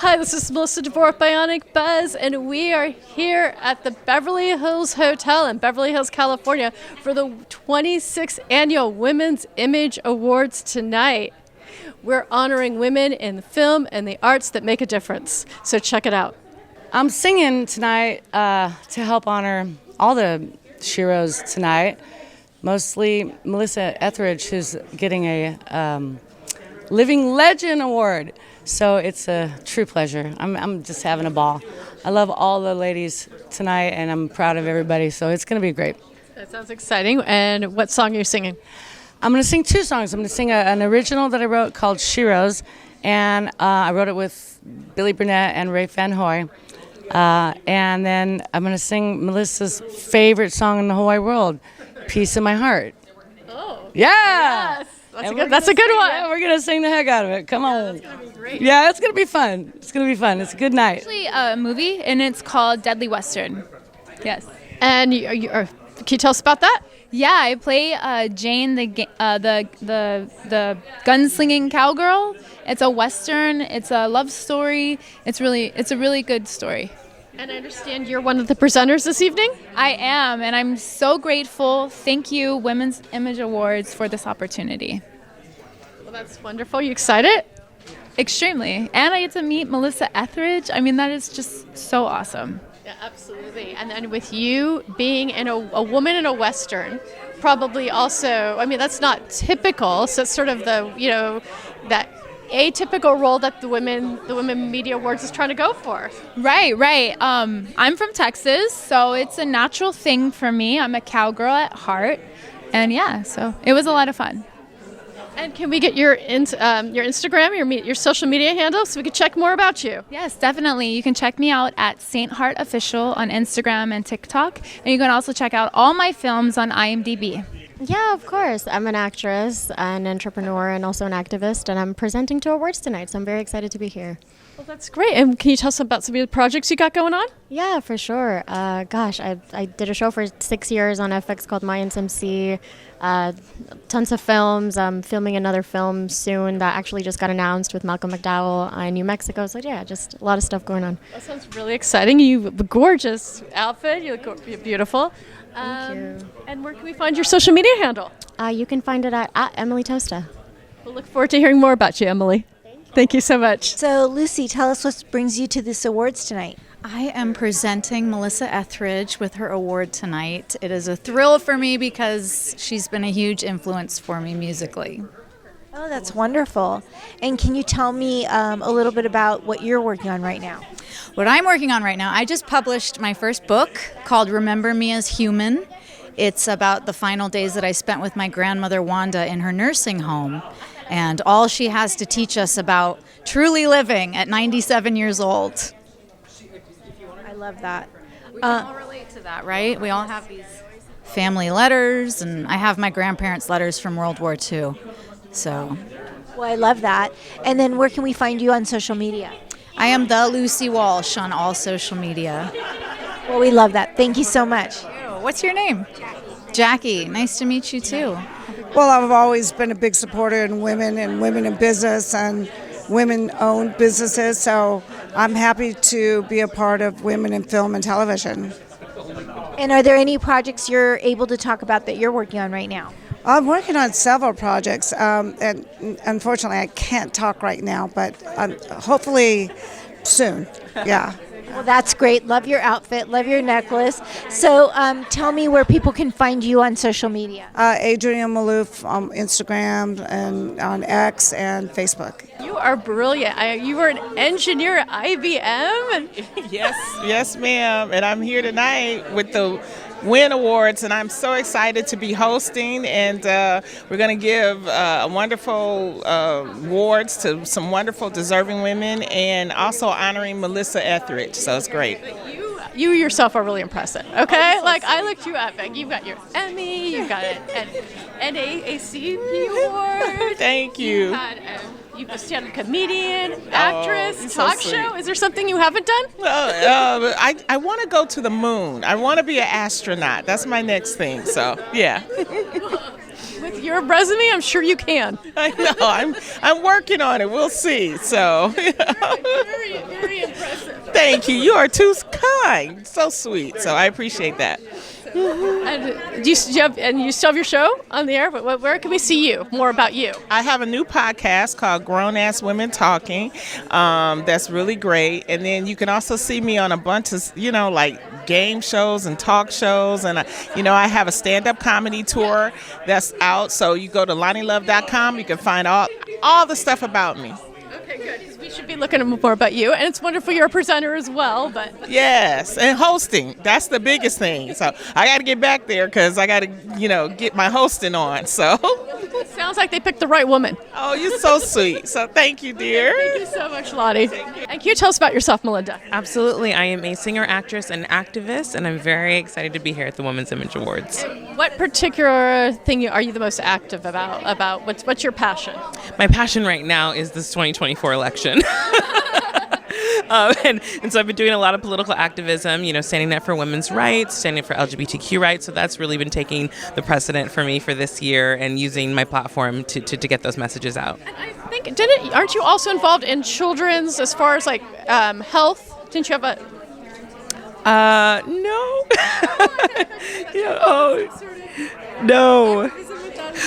Hi, this is Melissa DeVore, Bionic Buzz, and we are here at the Beverly Hills Hotel in Beverly Hills, California for the 26th Annual Women's Image Awards tonight. We're honoring women in the film and the arts that make a difference, so check it out. I'm singing tonight to help honor all the sheroes tonight, mostly Melissa Etheridge, who's getting a Living Legend Award. So it's a true pleasure. I'm just having a ball. I love all the ladies tonight, and I'm proud of everybody, so it's going to be great. That sounds exciting. And what song are you singing? I'm going to sing two songs. I'm going to sing an original that I wrote called Sheroes, and I wrote it with Billy Burnett and Ray Van Hoy. And then I'm going to sing Melissa's favorite song in the whole wide world, Peace in My Heart. Oh. Yeah! Yes. That's a good one. Yeah, we're going to sing the heck out of it. Come on. That's going to be great. Yeah, it's going to be fun. It's going to be fun. It's a good night. Actually, a movie, and it's called Deadly Western. Yes. And can you tell us about that? Yeah, I play Jane, the gunslinging cowgirl. It's a Western. It's a love story. It's a really good story. And I understand you're one of the presenters this evening? I am, and I'm so grateful. Thank you, Women's Image Awards, for this opportunity. Well, that's wonderful. You excited? Extremely. And I get to meet Melissa Etheridge. I mean, that is just so awesome. Yeah, absolutely. And then with you being in a woman in a Western, probably also, I mean, that's not typical. So it's sort of that atypical role that the Women Media Awards is trying to go for. Right. I'm from Texas, so it's a natural thing for me. I'm a cowgirl at heart. And yeah, so it was a lot of fun. And can we get your Instagram, your social media handle, so we can check more about you? Yes, definitely. You can check me out at Saint Heart Official on Instagram and TikTok. And you can also check out all my films on IMDb. Yeah, of course. I'm an actress, an entrepreneur, and also an activist, and I'm presenting 2 awards tonight, so I'm very excited to be here. Well, that's great. And can you tell us about some of the projects you got going on? Yeah, for sure. I did a show for 6 years on FX called My MC. Tons of films. I'm filming another film soon that actually just got announced with Malcolm McDowell in New Mexico. So yeah, just a lot of stuff going on. That sounds really exciting. You have a gorgeous outfit. You look beautiful. Thank you. And where can we find your social media handle? You can find it at Emily Tosta. We'll look forward to hearing more about you, Emily. Thank you so much. So, Lucy, tell us what brings you to this awards tonight. I am presenting Melissa Etheridge with her award tonight. It is a thrill for me because she's been a huge influence for me musically. Oh, that's wonderful. And can you tell me a little bit about what you're working on right now? What I'm working on right now, I just published my first book called Remember Me as Human. It's about the final days that I spent with my grandmother Wanda in her nursing home and all she has to teach us about truly living at 97 years old. I love that. We can all relate to that, right? We all have these family letters, and I have my grandparents' letters from World War II. So, well, I love that. And then where can we find you on social media? I am the Lucy Walsh on all social media. Well, we love that. Thank you so much. What's your name? Jackie. Nice to meet you too. Well, I've always been a big supporter in women in business and women-owned businesses, so I'm happy to be a part of women in film and television. And are there any projects you're able to talk about that you're working on right now? I'm working on several projects, and unfortunately I can't talk right now, but hopefully soon, yeah. Well, that's great. Love your outfit. Love your necklace. So tell me where people can find you on social media. Adrienne Maloof on Instagram and on X and Facebook. You are brilliant. You were an engineer at IBM? Yes, ma'am. And I'm here tonight with the Win Awards, and I'm so excited to be hosting, and we're going to give wonderful awards to some wonderful deserving women and also honoring Melissa Etheridge, so it's great. You yourself are really impressive, okay? I looked you up, and you've got your Emmy, you've got an NAACP award. Thank you. You've a stand-up comedian, actress, talk so show. Is there something you haven't done? I want to go to the moon. I want to be an astronaut. That's my next thing. So, yeah. With With your resume, I'm sure you can. I know. I'm working on it. We'll see. So. Very impressive. Thank you. You are too kind. So sweet. So I appreciate that. And you still have your show on the air? Where can we see you? More about you. I have a new podcast called Grown Ass Women Talking. That's really great. And then you can also see me on a bunch of, like game shows and talk shows. And, I have a stand-up comedy tour that's out. So you go to LoniLove.com. You can find all the stuff about me. Okay, good. 'Cause we should be looking at more about you. And it's wonderful you're a presenter as well. But yes, and hosting. That's the biggest thing. So I got to get back there because I got to, get my hosting on. So. Sounds like they picked the right woman. Oh, you're so sweet. So thank you, dear. Thank you so much, Loni. And can you tell us about yourself, Malynda? Absolutely. I am a singer, actress, and activist, and I'm very excited to be here at the Women's Image Awards. What particular thing are you the most active about? What's your passion? My passion right now is this 2024 election. And so I've been doing a lot of political activism, standing up for women's rights, standing up for LGBTQ rights. So that's really been taking the precedent for me for this year and using my platform to get those messages out. And I think, aren't you also involved in children's as far as like health? Didn't you have a... No. No.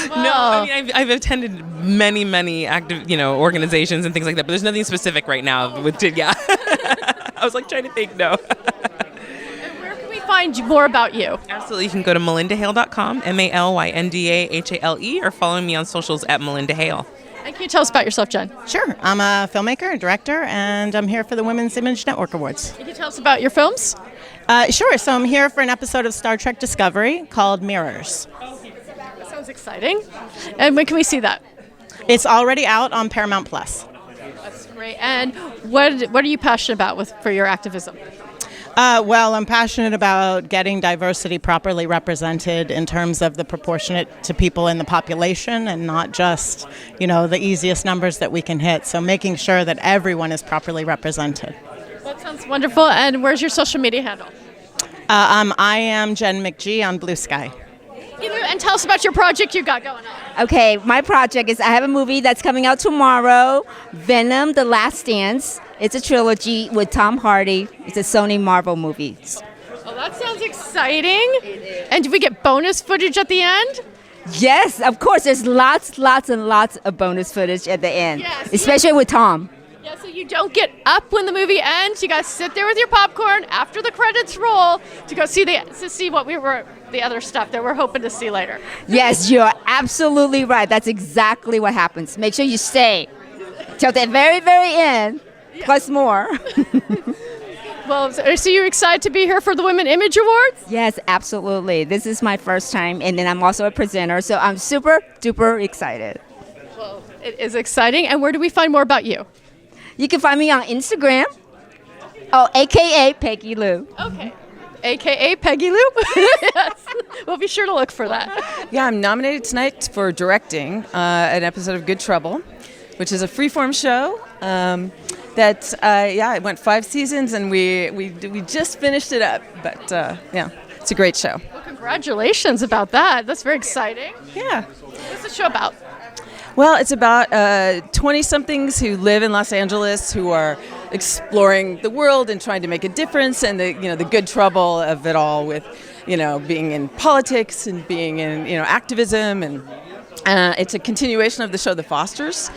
No, I mean, I've attended many active, organizations and things like that, but there's nothing specific right now. I was like trying to think, no. And where can we find more about you? Absolutely, you can go to malyndahale.com, MALYNDAHALE, or follow me on socials at Malynda Hale. And can you tell us about yourself, Jen? Sure. I'm a filmmaker and director, and I'm here for the Women's Image Network Awards. Can you tell us about your films? Sure. So I'm here for an episode of Star Trek Discovery called Mirrors. That sounds exciting. And when can we see that? It's already out on Paramount Plus. That's great. And what are you passionate about for your activism? Well, I'm passionate about getting diversity properly represented in terms of the proportionate to people in the population and not just, the easiest numbers that we can hit. So making sure that everyone is properly represented. That sounds wonderful. And where's your social media handle? I am Jen McGee on Blue Sky. And tell us about your project you got going on. Okay, my project is I have a movie that's coming out tomorrow, Venom: The Last Dance. It's a trilogy with Tom Hardy. It's a Sony Marvel movie. Oh, that sounds exciting. And do we get bonus footage at the end? Yes, of course. There's lots and lots of bonus footage at the end, yes, especially with Tom. Yeah, so you don't get up when the movie ends. You guys sit there with your popcorn after the credits roll to go see the other stuff that we're hoping to see later. Yes, you're absolutely right. That's exactly what happens. Make sure you stay till the very, very end, plus more. Well, so you're excited to be here for the Women Image Awards? Yes, absolutely. This is my first time, and then I'm also a presenter, so I'm super duper excited. Well, it is exciting. And where do we find more about you? You can find me on Instagram. Oh, AKA Peggy Lou. Okay. AKA Peggy Lou. Yes. We'll be sure to look for that. Yeah, I'm nominated tonight for directing an episode of Good Trouble, which is a freeform show it went 5 seasons and we just finished it up. But it's a great show. Well, congratulations about that. That's very exciting. Yeah. What's the show about? Well, it's about 20-somethings who live in Los Angeles who are exploring the world and trying to make a difference, and the good trouble of it all with, being in politics and being in, activism, and it's a continuation of the show The Fosters.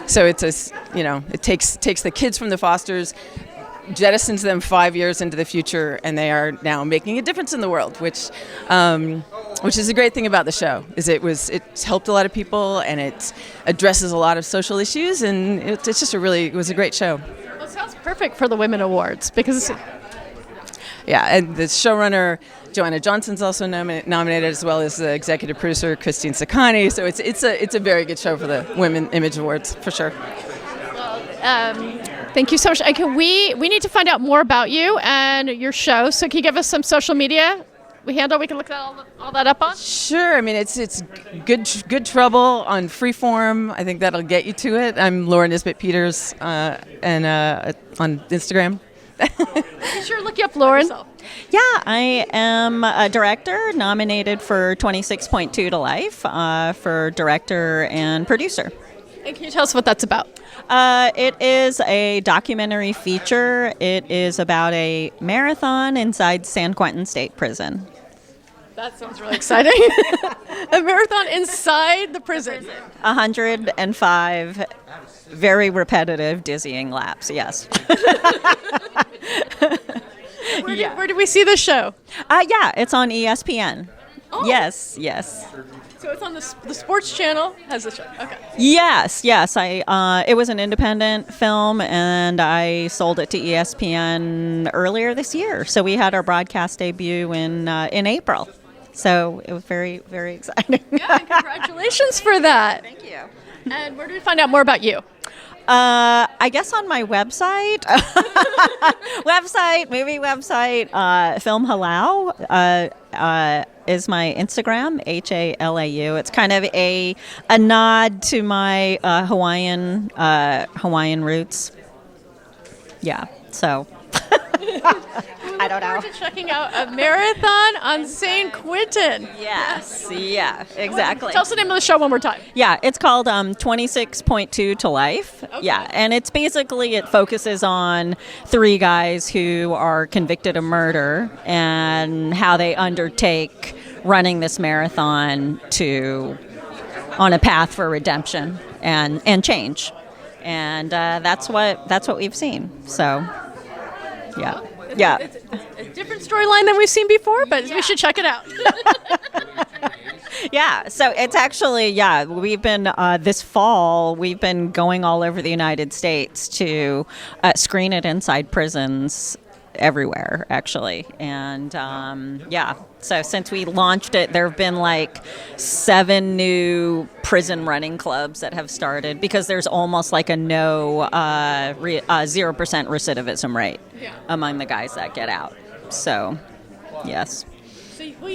So it's it takes the kids from the Fosters, jettisons them 5 years into the future, and they are now making a difference in the world, which is a great thing about the show. Is it's helped a lot of people, and it addresses a lot of social issues, and it was a great show. Well, it sounds perfect for the Women Awards because and the showrunner Joanna Johnson's also nominated, as well as the executive producer Christine Sakani. So it's a very good show for the Women Image Awards for sure. Thank you so much. And we need to find out more about you and your show. So can you give us some social media we can look all that up on? Sure. I mean, it's good trouble on Freeform. I think that'll get you to it. I'm Laura Nisbet Peters and on Instagram. Thank you Sure, look you up, Lauren. Yeah, I am a director nominated for 26.2 to Life for director and producer. And can you tell us what that's about? It is a documentary feature. It is about a marathon inside San Quentin State Prison. That sounds really exciting. A marathon inside the prison. 105 very repetitive, dizzying laps, yes. Where do we see this show? Yeah, it's on ESPN. Oh. Yes. So it's on the Sports Channel. Has the show? Okay. Yes. It was an independent film, and I sold it to ESPN earlier this year. So we had our broadcast debut in April. So it was very, very exciting. Yeah, congratulations for that. Thank you. And where do we find out more about you? I guess on my website, movie website, Film Halau is my Instagram, Halau. It's kind of a nod to my Hawaiian roots. Yeah, so. I don't know. Checking out a marathon on St. Quentin. Yes, yeah, exactly. Tell us the name of the show one more time. Yeah, it's called 26.2 to Life. Okay. Yeah, and it focuses on 3 guys who are convicted of murder and how they undertake running this marathon on a path for redemption and change. And that's what we've seen. So, yeah. It's a different storyline than we've seen before, but we should check it out. Yeah, so it's actually, we've been, this fall, we've been going all over the United States to screen it inside prisons everywhere, actually. And, so since we launched it, there have been like 7 new prison running clubs that have started because there's almost like a 0% recidivism rate among the guys that get out. So, yes. So you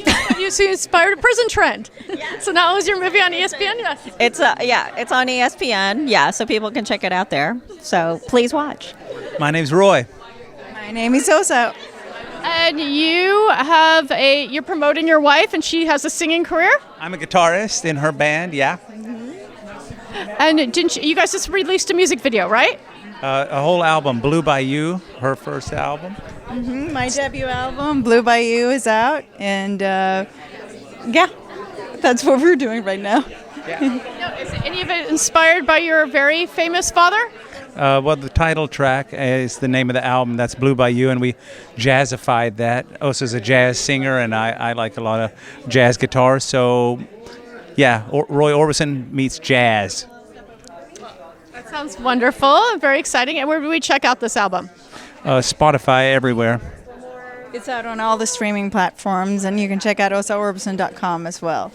inspired a prison trend. Yes. So now is your movie on ESPN? Yes. It's on ESPN. Yeah, so people can check it out there. So please watch. My name's Roy. My name is Tosta. And you're promoting your wife, and she has a singing career? I'm a guitarist in her band, yeah. Mm-hmm. And you guys just released a music video, right? A whole album, Blue by You, her first album. Mm-hmm. My debut album, Blue by You, is out. And that's what we're doing right now. Yeah. Is any of it inspired by your very famous father? Well, the title track is the name of the album. That's Blue by You, and we jazzified that. Osa's a jazz singer, and I like a lot of jazz guitar. So, yeah, Roy Orbison meets jazz. That sounds wonderful. Very exciting. And where do we check out this album? Spotify, everywhere. It's out on all the streaming platforms, and you can check out osaorbison.com as well.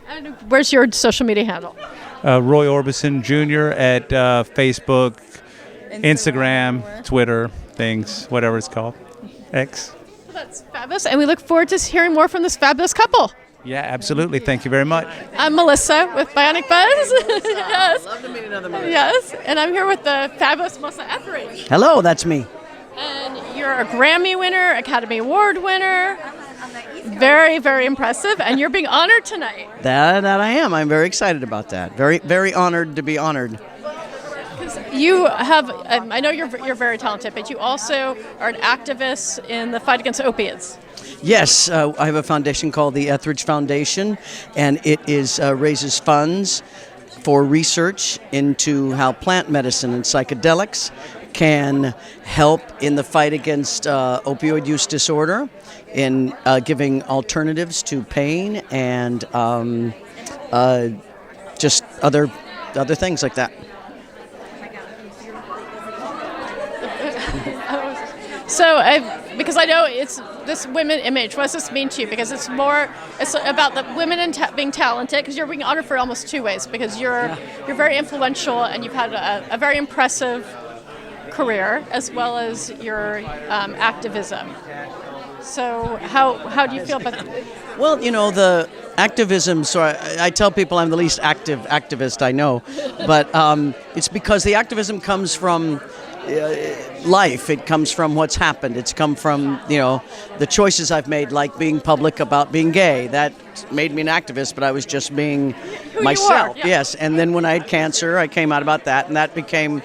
And where's your social media handle? Roy Orbison Jr. at Facebook, Instagram, Twitter, things, whatever it's called. X. Well, that's fabulous, and we look forward to hearing more from this fabulous couple. Yeah, absolutely. Thank you very much. I'm Melissa with Bionic Buzz. Yes. Love to meet another Melissa. Yes, and I'm here with the fabulous Melissa Etheridge. Hello, that's me. And you're a Grammy winner, Academy Award winner. Very, very impressive, and you're being honored tonight. That I am. I'm very excited about that. Very, very honored to be honored. You have, I know you're very talented, but you also are an activist in the fight against opiates. Yes, I have a foundation called the Etheridge Foundation, and it raises funds for research into how plant medicine and psychedelics can help in the fight against opioid use disorder, in giving alternatives to pain and just other things like that. So, because I know it's this women image, what does this mean to you? Because it's about the women being talented, because you're being honored for almost 2 ways, because you're very influential and you've had a very impressive career, as well as your activism. So how do you feel about that? Well, the activism, so I tell people I'm the least active activist I know, but it's because the activism comes from life. It comes from what's happened. It's come from, the choices I've made, like being public about being gay. That made me an activist, but I was just being myself. You are, yeah. Yes, and then when I had cancer, I came out about that, and that became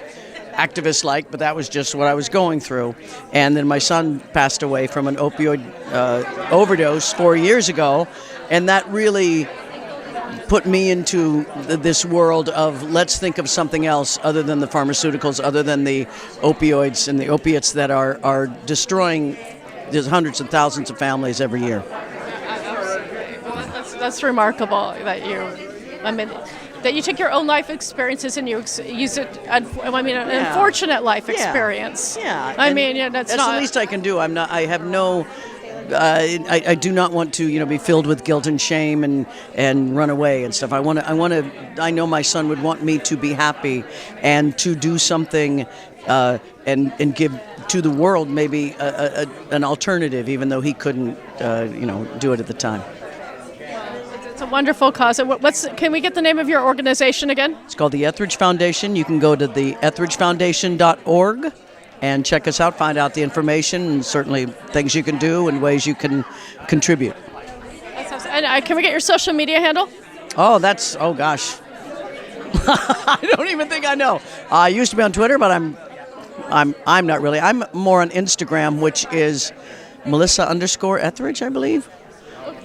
activist-like, but that was just what I was going through. And then my son passed away from an opioid overdose 4 years ago, and that really put me into this world of let's think of something else other than the pharmaceuticals, other than the opioids and the opiates that are destroying hundreds of thousands of families every year. Well, that's remarkable that you take your own life experiences and you use it. An unfortunate life experience. Yeah, that's the least I can do. I have no. I do not want to, be filled with guilt and shame and run away and stuff. I know my son would want me to be happy and to do something and give to the world maybe an alternative, even though he couldn't, do it at the time. It's a wonderful cause. Can we get the name of your organization again? It's called the Etheridge Foundation. You can go to the etheridgefoundation.org and check us out, find out the information, and certainly things you can do and ways you can contribute. And can we get your social media handle? Oh gosh. I don't even think I know. I used to be on Twitter, but I'm not really. I'm more on Instagram, which is Melissa_Etheridge, I believe.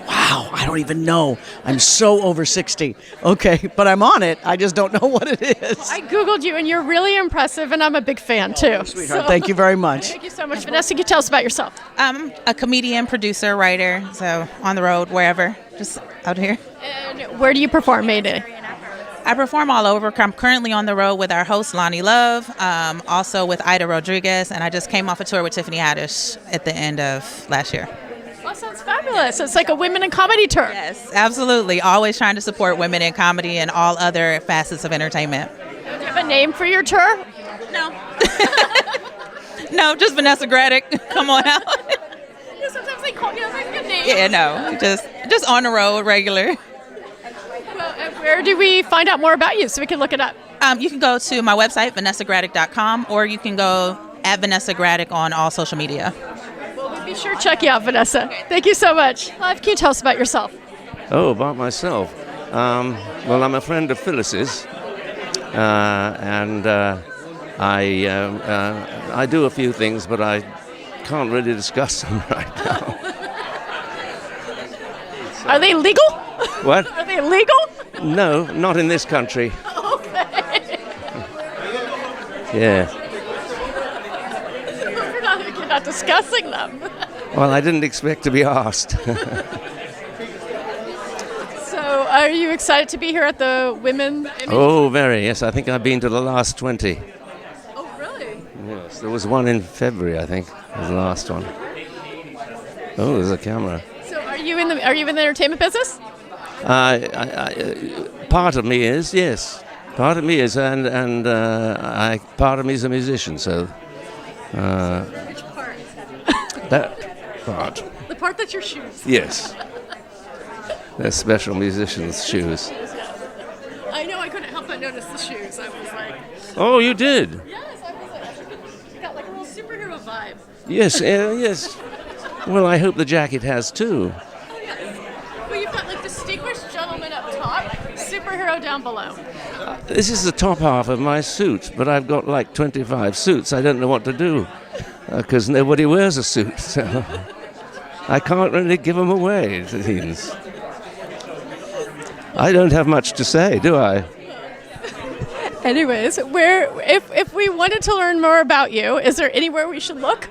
Wow, I don't even know. I'm so over 60. Okay, but I'm on it. I just don't know what it is. I Googled you, and you're really impressive, and I'm a big fan, too. Oh, sweetheart, thank you very much. Thank you so much. Vanessa, can you tell us about yourself? I'm a comedian, producer, writer, so on the road, wherever, just out here. And where do you perform, Mayday? I perform all over. I'm currently on the road with our host, Loni Love, also with Ida Rodriguez, and I just came off a tour with Tiffany Haddish at the end of last year. That sounds fabulous. It's like a women in comedy tour. Yes, absolutely. Always trying to support women in comedy and all other facets of entertainment. Do you have a name for your tour? No. No, just Vanessa Graddick. Come on out. Sometimes they call you like a name. Yeah, no, just on the road, regular. Well, where do we find out more about you so we can look it up? You can go to my website, vanessagraddick.com, or you can go at Vanessa Graddick on all social media. Be sure to check you out, Vanessa. Thank you so much. Clive, can you tell us about yourself? Oh, about myself. Well, I'm a friend of Phyllis's, and I do a few things, but I can't really discuss them right now. Are they legal? What? Are they legal? No, not in this country. Okay. Yeah. We're not discussing them. Well, I didn't expect to be asked. So, are you excited to be here at the Women Image? Oh, very, yes. I think I've been to the last 20. Oh, really? Yes, there was one in February, I think, was the last one. Oh, there's a camera. So, are you in the entertainment business? Part of me is, yes. Part of me is, and part of me is a musician, so... Which part? That part. The part that's your shoes. Yes. They're special musicians' shoes. I know, I couldn't help but notice the shoes. I was like... Oh, you did? Yes, I was got like a little superhero vibe. Yes, yes. Well, I hope the jacket has too. Oh, yes. Well, you've got like distinguished gentleman up top, superhero down below. This is the top half of my suit, but I've got like 25 suits. I don't know what to do because nobody wears a suit, so I can't really give them away, it seems. I don't have much to say, do I? Anyways, if we wanted to learn more about you, is there anywhere we should look?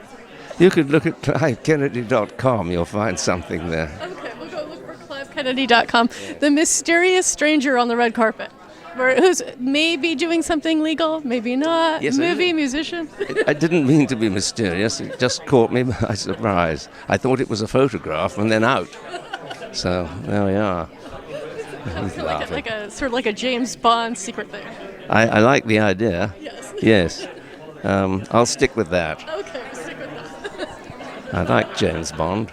You could look at CliveKennedy.com. You'll find something there. Okay, we'll go look for CliveKennedy.com. The mysterious stranger on the red carpet. Who's maybe doing something legal, maybe not. Yes, movie, musician. I didn't mean to be mysterious. It just caught me by surprise. I thought it was a photograph and then out. So there we are. Sort of like a James Bond secret thing. I like the idea. Yes. Yes. I'll stick with that. Okay, we'll stick with that. I like James Bond.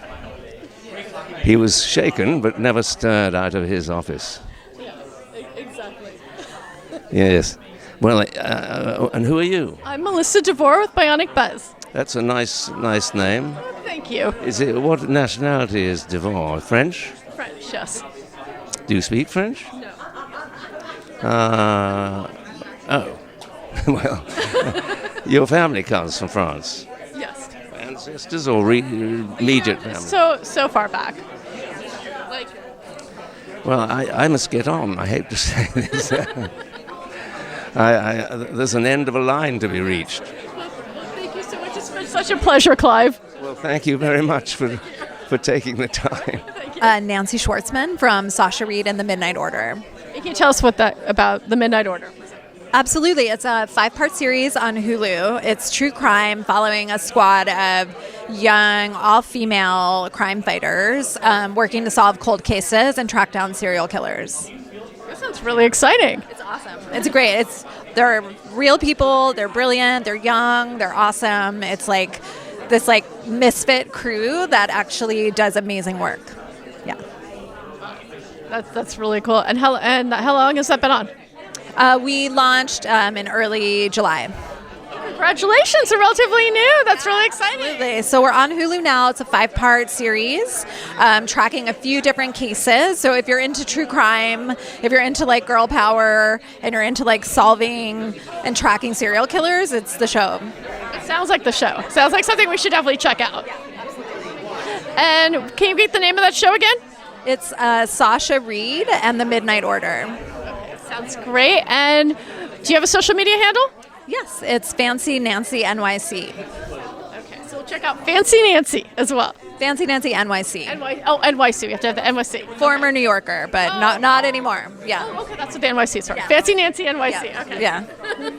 He was shaken but never stirred out of his office. Yeah, exactly. Yes. Well, and who are you? I'm Melissa DeVore with Bionic Buzz. That's a nice name. Thank you. What nationality is DeVore? French? French, yes. Do you speak French? No. Oh. Well, your family comes from France. Yes. Ancestors or immediate family? So far back. Well, I must get on. I hate to say this. There's an end of a line to be reached. Thank you so much. It's been such a pleasure, Clive. Well, thank you very much for taking the time. Nancy Schwartzman from Sasha Reed and the Midnight Order. Can you tell us about the Midnight Order? Absolutely. It's a 5-part series on Hulu. It's true crime following a squad of young, all-female crime fighters working to solve cold cases and track down serial killers. That sounds really exciting. It's awesome. It's great. They're real people. They're brilliant. They're young. They're awesome. It's like this misfit crew that actually does amazing work. Yeah. That's really cool. And how long has that been on? We launched in early July. Congratulations, they're relatively new. That's really exciting. Absolutely. So we're on Hulu now. It's a 5-part series tracking a few different cases. So if you're into true crime, if you're into girl power, and you're into solving and tracking serial killers, it's the show. It sounds like the show. Sounds like something we should definitely check out. Yeah, absolutely. And can you get the name of that show again? It's Sasha Reed and the Midnight Order. Okay, sounds great. And do you have a social media handle? Yes, it's Fancy Nancy NYC. Okay, so we'll check out Fancy Nancy as well. Fancy Nancy NYC. NYC. We have to have the NYC. Former New Yorker, but not anymore. Yeah. Oh, okay, that's what the NYC is. Yeah. Fancy Nancy NYC. Yeah. Okay. Yeah.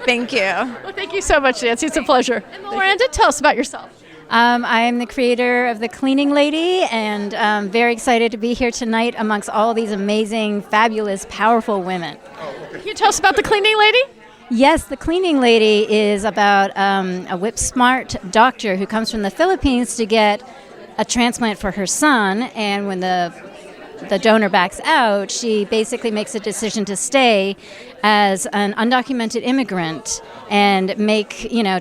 Thank you. Well, thank you so much, Nancy. It's a pleasure. And Miranda, tell us about yourself. I am the creator of The Cleaning Lady, and I'm very excited to be here tonight amongst all these amazing, fabulous, powerful women. Can you tell us about The Cleaning Lady? Yes, The Cleaning Lady is about a whip-smart doctor who comes from the Philippines to get a transplant for her son, and when the donor backs out, she basically makes a decision to stay as an undocumented immigrant and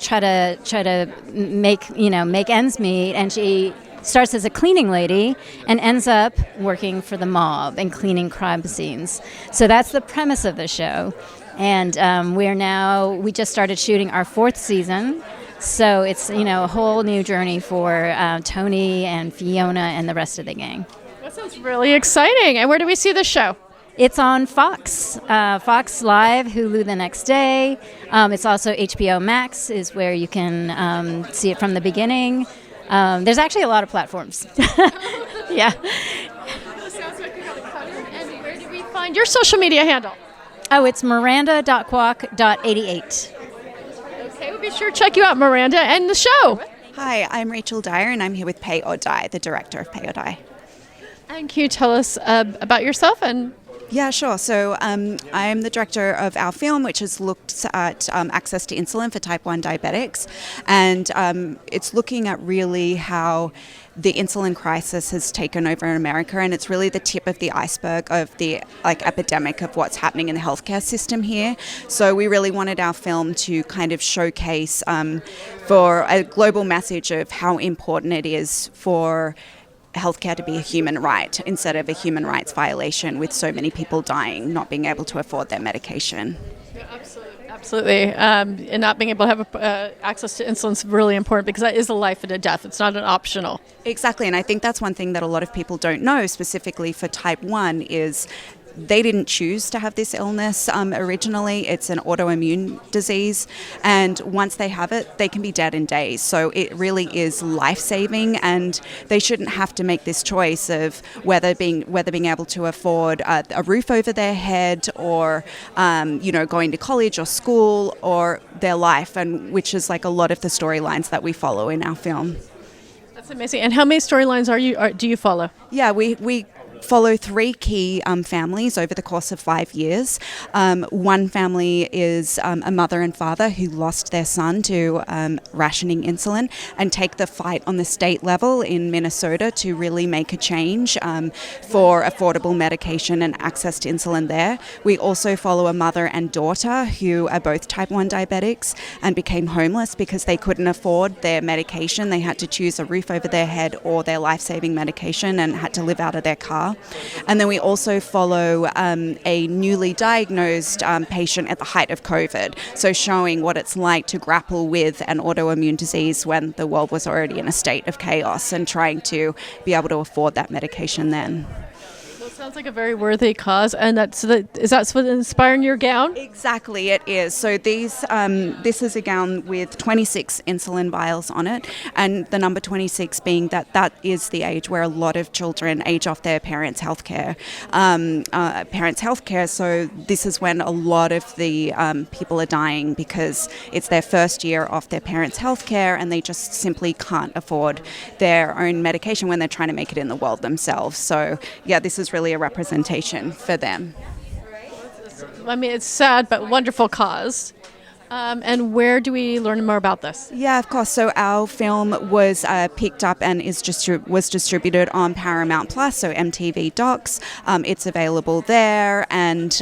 try to make ends meet. And she starts as a cleaning lady and ends up working for the mob and cleaning crime scenes. So that's the premise of the show. And we just started shooting our 4th season. So it's a whole new journey for Tony and Fiona and the rest of the gang. That sounds really exciting. And where do we see this show? It's on Fox, Fox Live, Hulu the next day. It's also HBO Max is where you can see it from the beginning. There's actually a lot of platforms. Yeah. Sounds like we got it covered. And where do we find your social media handle? Oh, it's miranda.kwok.88. Okay, we'll be sure to check you out, Miranda, and the show. Hi, I'm Rachael Dyer, and I'm here with Pay or Die, the director of Pay or Die. And can you tell us about yourself? Yeah, sure. So I'm the director of our film, which has looked at access to insulin for type 1 diabetics. And it's looking at really how the insulin crisis has taken over in America, and it's really the tip of the iceberg of the epidemic of what's happening in the healthcare system here. So we really wanted our film to kind of showcase for a global message of how important it is for healthcare to be a human right instead of a human rights violation, with so many people dying, not being able to afford their medication. Yeah, absolutely. And not being able to have access to insulin is really important, because that is a life and a death. It's not an optional. Exactly, and I think that's one thing that a lot of people don't know, specifically for type 1, is they didn't choose to have this illness originally. It's an autoimmune disease, and once they have it, they can be dead in days. So it really is life-saving, and they shouldn't have to make this choice of whether being able to afford a roof over their head, or going to college or school, or their life, and which is like a lot of the storylines that we follow in our film. That's amazing. And how many storylines do you follow? Yeah, we follow three key families over the course of 5 years. One family is a mother and father who lost their son to rationing insulin and take the fight on the state level in Minnesota to really make a change for affordable medication and access to insulin there. We also follow a mother and daughter who are both type 1 diabetics and became homeless because they couldn't afford their medication. They had to choose a roof over their head or their life-saving medication and had to live out of their car. And then we also follow a newly diagnosed patient at the height of COVID, so showing what it's like to grapple with an autoimmune disease when the world was already in a state of chaos and trying to be able to afford that medication then. Sounds like a very worthy cause, and is that what's inspiring your gown? Exactly, it is. So this is a gown with 26 insulin vials on it, and the number 26 being that is the age where a lot of children age off their parents' healthcare. So this is when a lot of the people are dying because it's their first year off their parents' healthcare, and they just simply can't afford their own medication when they're trying to make it in the world themselves. So yeah, this is really a representation for them. I mean, it's sad, but wonderful cause. And where do we learn more about this? Yeah, of course. So our film was picked up and was distributed on Paramount Plus, so MTV Docs. It's available there, and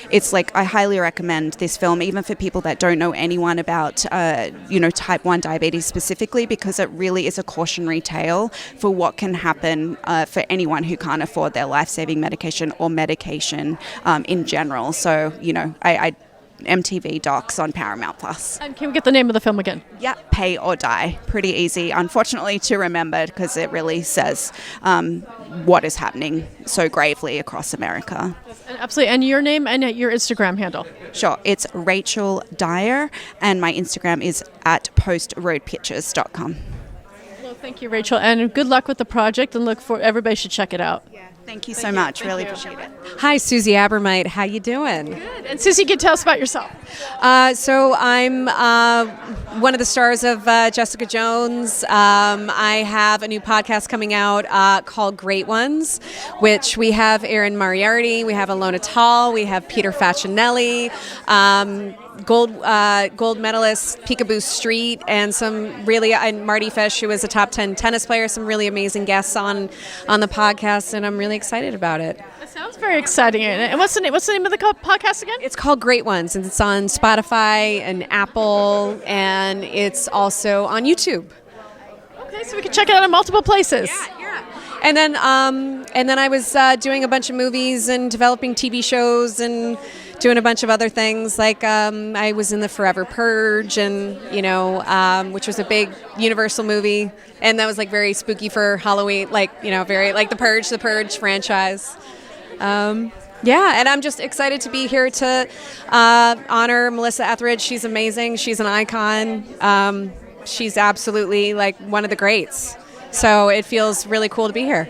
it's like I highly recommend this film, even for people that don't know anyone about type 1 diabetes specifically, because it really is a cautionary tale for what can happen for anyone who can't afford their life-saving medication or medication in general. So I MTV Docs on Paramount Plus. And can we get the name of the film again? Yeah, Pay or Die. Pretty easy, unfortunately, to remember because it really says what is happening so gravely across America. And absolutely. And your name and your Instagram handle? Sure. It's Rachael Dyer, and my Instagram is at postroadpictures.com. Well, thank you, Rachael, and good luck with the project, and everybody should check it out. Yeah. Thank you so much. Really appreciate it. Hi, Susie Abromeit. How you doing? Good. And Susie, can tell us about yourself. So I'm one of the stars of Jessica Jones. I have a new podcast coming out called Great Ones, which we have Erin Moriarty, we have Alona, we have Peter Facinelli, gold medalist Peekaboo Street, and and Marty Fish, who was a top 10 tennis player, some really amazing guests on the podcast, and I'm really excited about it. It sounds very exciting. And what's the name of the podcast again? It's called Great Ones, and it's on Spotify and Apple, and it's also on YouTube. Okay, so we can check it out in multiple places. Yeah. And then I was doing a bunch of movies and developing TV shows and doing a bunch of other things. Like I was in the Forever Purge, and which was a big Universal movie, and that was like very spooky for Halloween. Very like the Purge franchise. And I'm just excited to be here to honor Melissa Etheridge. She's amazing. She's an icon. She's absolutely like one of the greats. So it feels really cool to be here.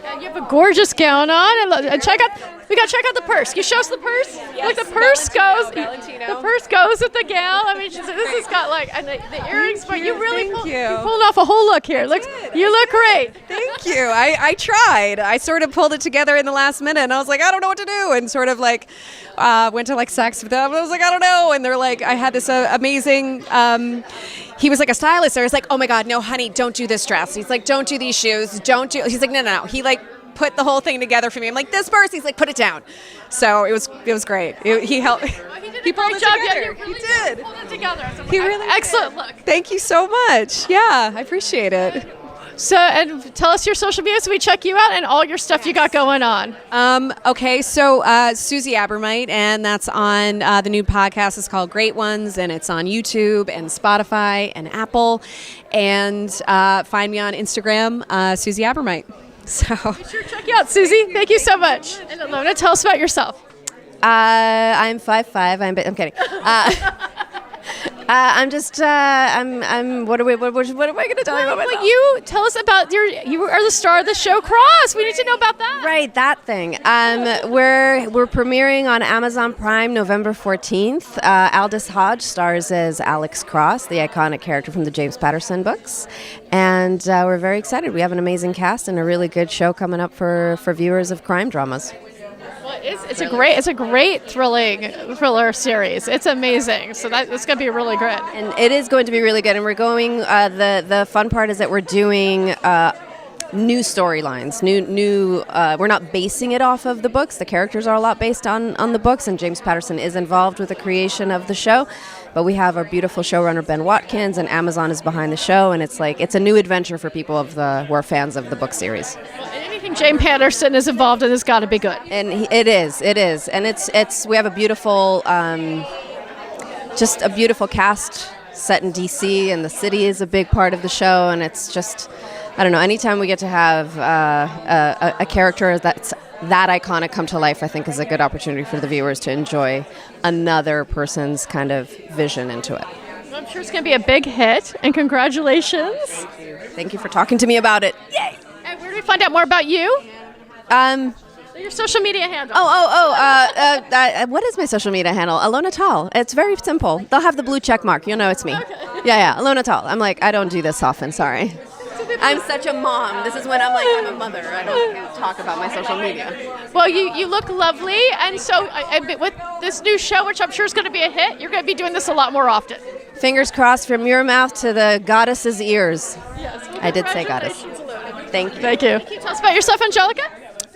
And you have a gorgeous gown on, and we gotta check out the purse. You show us the purse. Yes, the purse Valentino. The purse goes with the gown. I mean, this has got and the earrings, but you really you pulled off a whole look here. You look great. Thank you. I tried. I sort of pulled it together in the last minute, and I was like, I don't know what to do, and sort of went to Saks with them. I was like, I don't know, and they're like, I had this amazing. He was like a stylist. I was like, oh my God, no, honey, don't do this dress. He's like, don't do these shoes. He's like, no. He put the whole thing together for me. I'm like, this purse. He's like, put it down. So it was great. He helped. He pulled it together. He did. Pulled it together. He really excellent look. Thank you so much. Yeah, I appreciate it. So, and tell us your social media so we check you out and all your stuff you got going on. Okay, so Susie Abromeit, and that's on the new podcast. It's called Great Ones, and it's on YouTube and Spotify and Apple. And find me on Instagram, Susie Abromeit. So be sure to check you out, Susie. Thank you so much. And Alona, tell us about yourself. I'm 5'5". I'm kidding. I'm just. I'm. What am I going to tell you about myself? Well, you tell us about you are the star of the show Cross. We need to know about that. Right, that thing. We're premiering on Amazon Prime November 14th. Aldous Hodge stars as Alex Cross, the iconic character from the James Patterson books, and we're very excited. We have an amazing cast and a really good show coming up for viewers of crime dramas. It's a great thriller series. It's amazing. So it's going to be really good. And it is going to be really good. And we're going. The fun part is that we're doing new storylines. New. We're not basing it off of the books. The characters are a lot based on the books, and James Patterson is involved with the creation of the show. But we have our beautiful showrunner Ben Watkins, and Amazon is behind the show, and it's a new adventure for people who are fans of the book series. Anything James Patterson is involved in has got to be good. And it is, and it's we have a beautiful, just a beautiful cast set in DC, and the city is a big part of the show, and it's just, I don't know, anytime we get to have a character that's that iconic come to life, I think is a good opportunity for the viewers to enjoy another person's kind of vision into it. Well, I'm sure it's going to be a big hit, and congratulations. Thank you for talking to me about it. Yay! And where do we find out more about you? Your social media handle. What is my social media handle? Alona Tal. It's very simple. They'll have the blue check mark. You'll know it's me. Okay. Yeah, Alona Tal. I'm like, I don't do this often, sorry. I'm such a mom. This is when I'm like, I'm a mother. I don't talk about my social media. Well, you look lovely, and so with this new show, which I'm sure is going to be a hit, you're going to be doing this a lot more often. Fingers crossed from your mouth to the goddess's ears. Yes, well, I did say goddess. Thank you. Thank you. Can you tell us about yourself, Anjelika?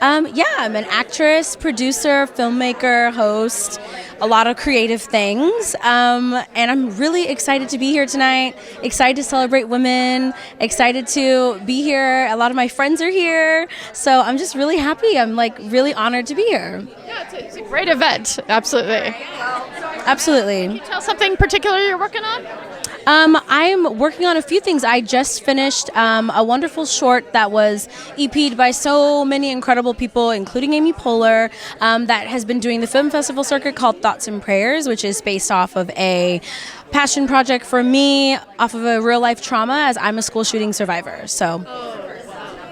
Yeah, I'm an actress, producer, filmmaker, host, a lot of creative things. And I'm really excited to be here tonight, excited to celebrate women, excited to be here. A lot of my friends are here. So I'm just really happy. I'm really honored to be here. Yeah, it's a great event. Absolutely. Absolutely. Can you tell something particular you're working on? I'm working on a few things. I just finished a wonderful short that was EP'd by so many incredible people, including Amy Poehler, that has been doing the film festival circuit called Thoughts and Prayers, which is based off of a passion project for me, off of a real-life trauma, as I'm a school shooting survivor. So,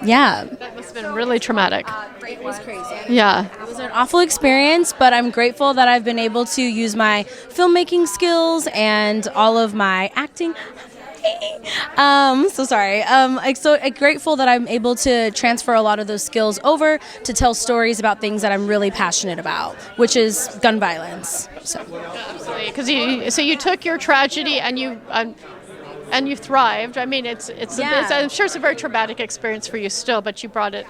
yeah. That must have been really traumatic. It was crazy. Yeah. It was an awful experience, but I'm grateful that I've been able to use my filmmaking skills and all of my acting. So sorry. So grateful that I'm able to transfer a lot of those skills over to tell stories about things that I'm really passionate about, which is gun violence. So. Absolutely. Because you took your tragedy and you thrived. I mean, I'm sure it's a very traumatic experience for you still, but you brought it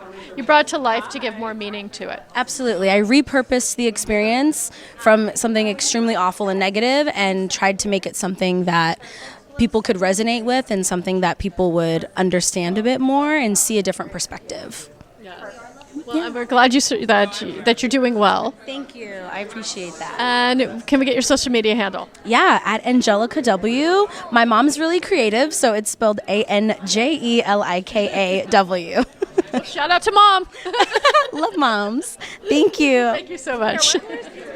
to life to give more meaning to it. Absolutely. I repurposed the experience from something extremely awful and negative and tried to make it something that people could resonate with and something that people would understand a bit more and see a different perspective. Yeah. Well, we're glad that you're doing well. Thank you. I appreciate that. And can we get your social media handle? Yeah, at Anjelika W. My mom's really creative, so it's spelled ANJELIKAW. Well, shout out to Mom. Love moms. Thank you. Thank you so much.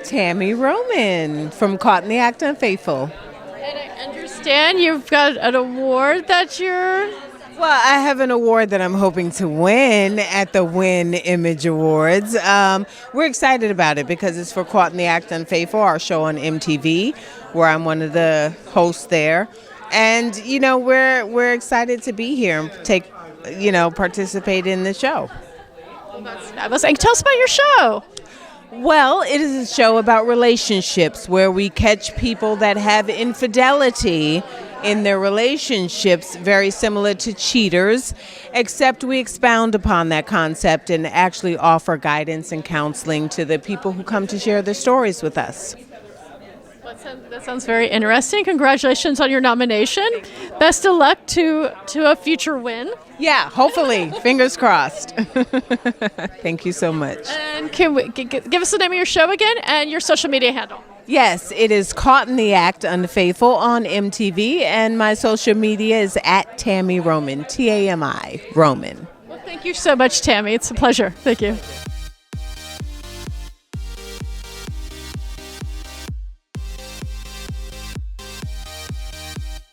Tammy Roman from Caught in the Act Unfaithful. And I understand you've got an award that you're... Well, I have an award that I'm hoping to win at the Win Image Awards. We're excited about it because it's for Caught in the Act Unfaithful, our show on MTV, where I'm one of the hosts there. And, we're excited to be here and participate in the show. I was saying, tell us about your show. Well, it is a show about relationships where we catch people that have infidelity in their relationships, very similar to cheaters, except we expound upon that concept and actually offer guidance and counseling to the people who come to share their stories with us. That sounds very interesting. Congratulations on your nomination. Best of luck to a future win. Yeah, hopefully. Fingers crossed. Thank you so much. And can we give us the name of your show again and your social media handle? Yes, it is Caught in the Act Unfaithful on MTV, and my social media is at Tammy Roman, Tami Roman. Well, thank you so much, Tammy. It's a pleasure. Thank you.